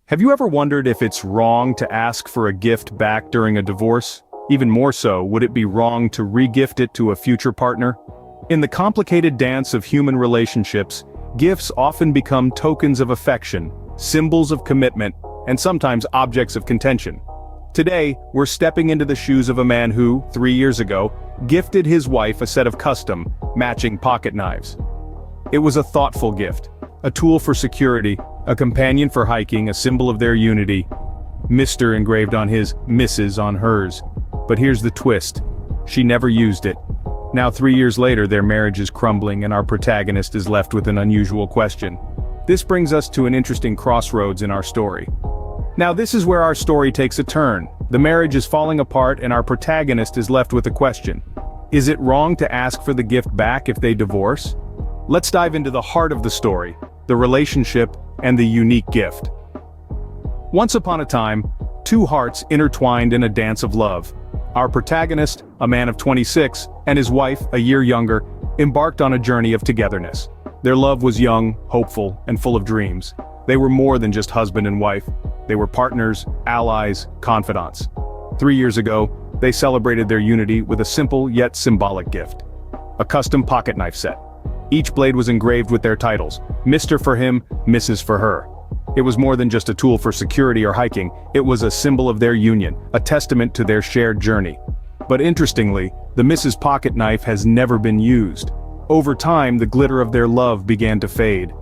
Have you ever wondered if it's wrong to ask for a gift back during a divorce? Even more so, would it be wrong to re-gift it to a future partner? In the complicated dance of human relationships, gifts often become tokens of affection, symbols of commitment, and sometimes objects of contention. Today, we're stepping into the shoes of a man who, 3 years ago, gifted his wife a set of custom, matching pocket knives. It was a thoughtful gift, a tool for security, a companion for hiking, a symbol of their unity. Mr. engraved on his, Mrs. on hers. But here's the twist. She never used it. Now 3 years later, their marriage is crumbling and our protagonist is left with an unusual question. This brings us to an interesting crossroads in our story. Now this is where our story takes a turn. The marriage is falling apart and our protagonist is left with a question. Is it wrong to ask for the gift back if they divorce? Let's dive into the heart of the story, the relationship, and the unique gift. Once upon a time, two hearts intertwined in a dance of love. Our protagonist, a man of 26, and his wife, a year younger, embarked on a journey of togetherness. Their love was young, hopeful, and full of dreams. They were more than just husband and wife. They were partners, allies, confidants. 3 years ago, they celebrated their unity with a simple yet symbolic gift. A custom pocket knife set. Each blade was engraved with their titles, Mr. for him, Mrs. for her. It was more than just a tool for security or hiking, it was a symbol of their union, a testament to their shared journey. But interestingly, the Mrs. pocket knife has never been used. Over time, the glitter of their love began to fade.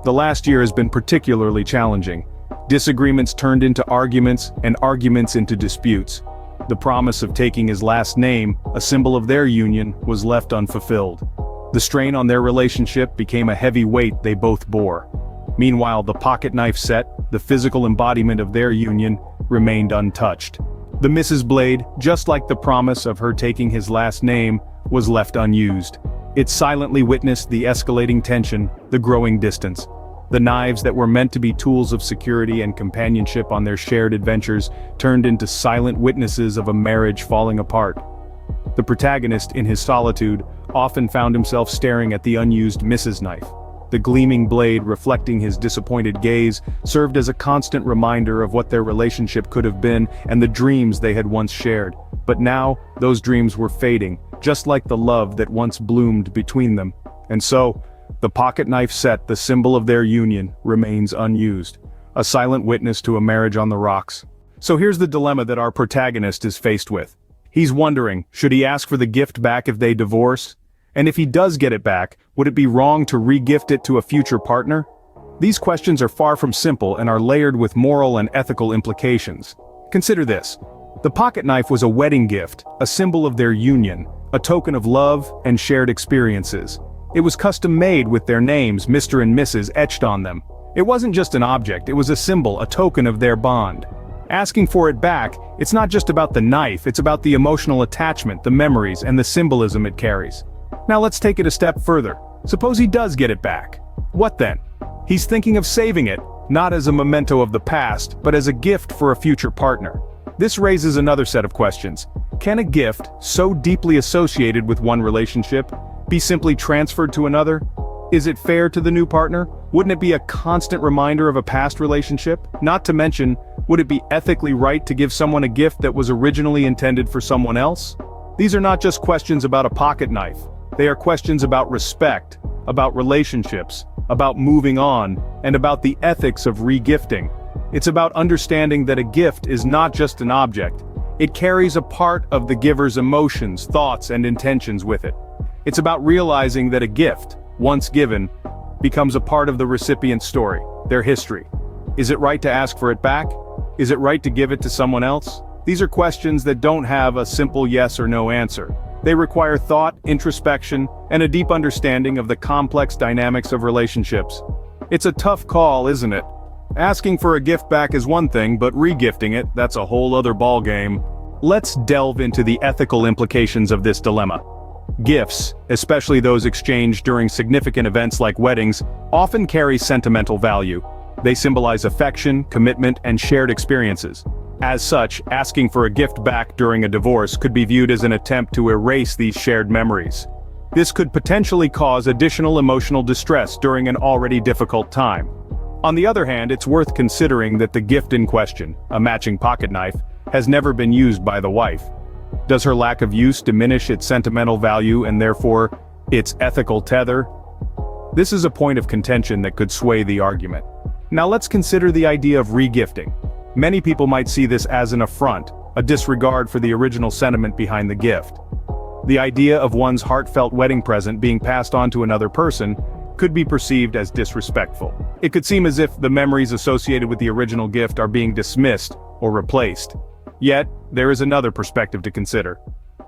The last year has been particularly challenging. Disagreements turned into arguments, and arguments into disputes. The promise of taking his last name, a symbol of their union, was left unfulfilled. The strain on their relationship became a heavy weight they both bore. Meanwhile, the pocket knife set, the physical embodiment of their union, remained untouched. The Mrs. Blade, just like the promise of her taking his last name, was left unused. It silently witnessed the escalating tension, the growing distance. The knives that were meant to be tools of security and companionship on their shared adventures turned into silent witnesses of a marriage falling apart. The protagonist, in his solitude, often found himself staring at the unused Mrs. knife. The gleaming blade, reflecting his disappointed gaze, served as a constant reminder of what their relationship could have been and the dreams they had once shared. But now, those dreams were fading, just like the love that once bloomed between them. And so, the pocket knife set, the symbol of their union, remains unused. A silent witness to a marriage on the rocks. So here's the dilemma that our protagonist is faced with. He's wondering, should he ask for the gift back if they divorce? And if he does get it back, would it be wrong to re-gift it to a future partner? These questions are far from simple and are layered with moral and ethical implications. Consider this. The pocket knife was a wedding gift, a symbol of their union, a token of love and shared experiences. It was custom-made with their names, Mr. and Mrs., etched on them. It wasn't just an object, it was a symbol, a token of their bond. Asking for it back, it's not just about the knife, it's about the emotional attachment, the memories, and the symbolism it carries. Now let's take it a step further. Suppose he does get it back. What then? He's thinking of saving it, not as a memento of the past, but as a gift for a future partner. This raises another set of questions. Can a gift, so deeply associated with one relationship, be simply transferred to another? Is it fair to the new partner? Wouldn't it be a constant reminder of a past relationship? Not to mention, would it be ethically right to give someone a gift that was originally intended for someone else? These are not just questions about a pocket knife. They are questions about respect, about relationships, about moving on, and about the ethics of re-gifting. It's about understanding that a gift is not just an object. It carries a part of the giver's emotions, thoughts, and intentions with it. It's about realizing that a gift, once given, becomes a part of the recipient's story, their history. Is it right to ask for it back? Is it right to give it to someone else? These are questions that don't have a simple yes or no answer. They require thought, introspection, and a deep understanding of the complex dynamics of relationships. It's a tough call, isn't it? Asking for a gift back is one thing, but re-gifting it, that's a whole other ballgame. Let's delve into the ethical implications of this dilemma. Gifts, especially those exchanged during significant events like weddings, often carry sentimental value. They symbolize affection, commitment, and shared experiences. As such, asking for a gift back during a divorce could be viewed as an attempt to erase these shared memories. This could potentially cause additional emotional distress during an already difficult time. On the other hand, it's worth considering that the gift in question, a matching pocket knife, has never been used by the wife. Does her lack of use diminish its sentimental value and therefore its ethical tether? This is a point of contention that could sway the argument. Now let's consider the idea of regifting. Many people might see this as an affront, a disregard for the original sentiment behind the gift. The idea of one's heartfelt wedding present being passed on to another person could be perceived as disrespectful. It could seem as if the memories associated with the original gift are being dismissed or replaced. Yet, there is another perspective to consider.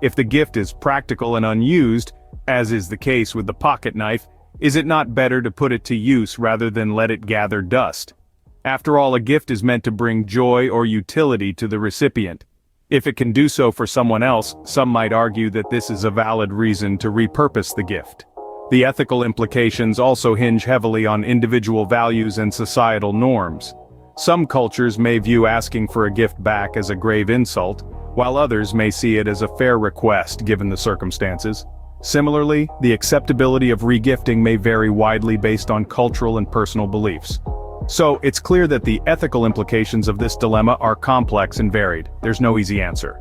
If the gift is practical and unused, as is the case with the pocket knife, is it not better to put it to use rather than let it gather dust? After all, a gift is meant to bring joy or utility to the recipient. If it can do so for someone else, some might argue that this is a valid reason to repurpose the gift. The ethical implications also hinge heavily on individual values and societal norms. Some cultures may view asking for a gift back as a grave insult, while others may see it as a fair request given the circumstances. Similarly, the acceptability of regifting may vary widely based on cultural and personal beliefs. So, it's clear that the ethical implications of this dilemma are complex and varied. There's no easy answer.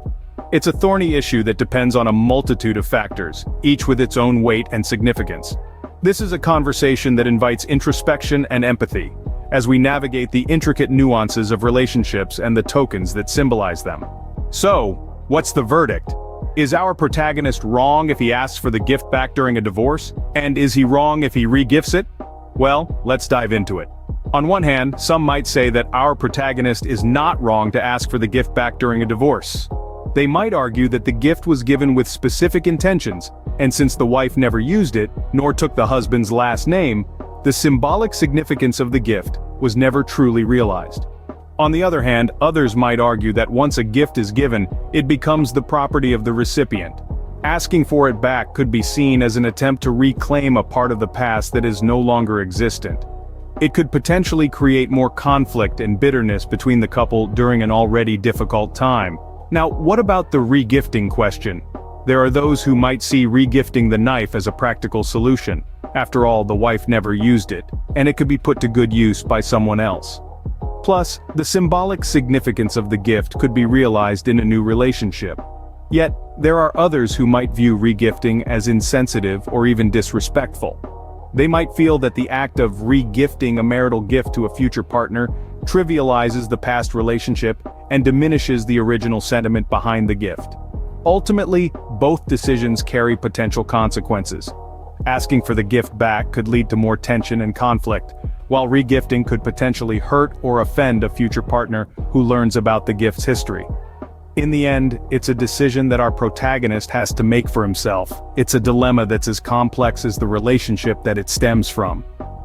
It's a thorny issue that depends on a multitude of factors, each with its own weight and significance. This is a conversation that invites introspection and empathy, as we navigate the intricate nuances of relationships and the tokens that symbolize them. So, what's the verdict? Is our protagonist wrong if he asks for the gift back during a divorce? And is he wrong if he regifts it? Well, let's dive into it. On one hand, some might say that our protagonist is not wrong to ask for the gift back during a divorce. They might argue that the gift was given with specific intentions, and since the wife never used it, nor took the husband's last name, the symbolic significance of the gift was never truly realized. On the other hand, others might argue that once a gift is given, it becomes the property of the recipient. Asking for it back could be seen as an attempt to reclaim a part of the past that is no longer existent. It could potentially create more conflict and bitterness between the couple during an already difficult time. Now, what about the regifting question? There are those who might see regifting the knife as a practical solution. After all, the wife never used it, and it could be put to good use by someone else. Plus, the symbolic significance of the gift could be realized in a new relationship. Yet, there are others who might view regifting as insensitive or even disrespectful. They might feel that the act of regifting a marital gift to a future partner trivializes the past relationship and diminishes the original sentiment behind the gift. Ultimately, both decisions carry potential consequences. Asking for the gift back could lead to more tension and conflict, while regifting could potentially hurt or offend a future partner who learns about the gift's history. In the end, it's a decision that our protagonist has to make for himself. It's a dilemma that's as complex as the relationship that it stems from.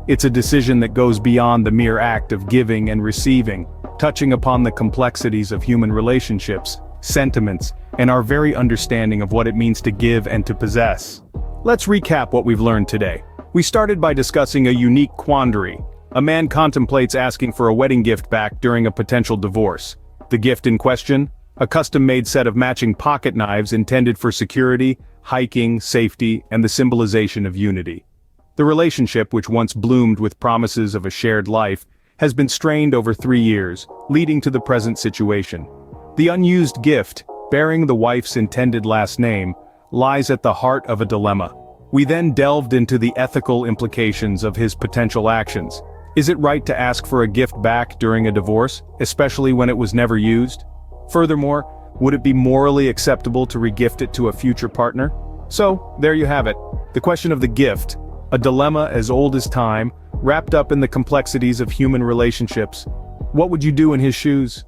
It's a decision that goes beyond the mere act of giving and receiving, touching upon the complexities of human relationships, sentiments, and our very understanding of what it means to give and to possess. Let's recap what we've learned today. We started by discussing a unique quandary. A man contemplates asking for a wedding gift back during a potential divorce. The gift in question? A custom-made set of matching pocket knives intended for security, hiking, safety, and the symbolization of unity. The relationship, which once bloomed with promises of a shared life, has been strained over 3 years, leading to the present situation. The unused gift, bearing the wife's intended last name, lies at the heart of a dilemma. We then delved into the ethical implications of his potential actions. Is it right to ask for a gift back during a divorce, especially when it was never used? Furthermore, would it be morally acceptable to regift it to a future partner? So, there you have it. The question of the gift, a dilemma as old as time, wrapped up in the complexities of human relationships. What would you do in his shoes?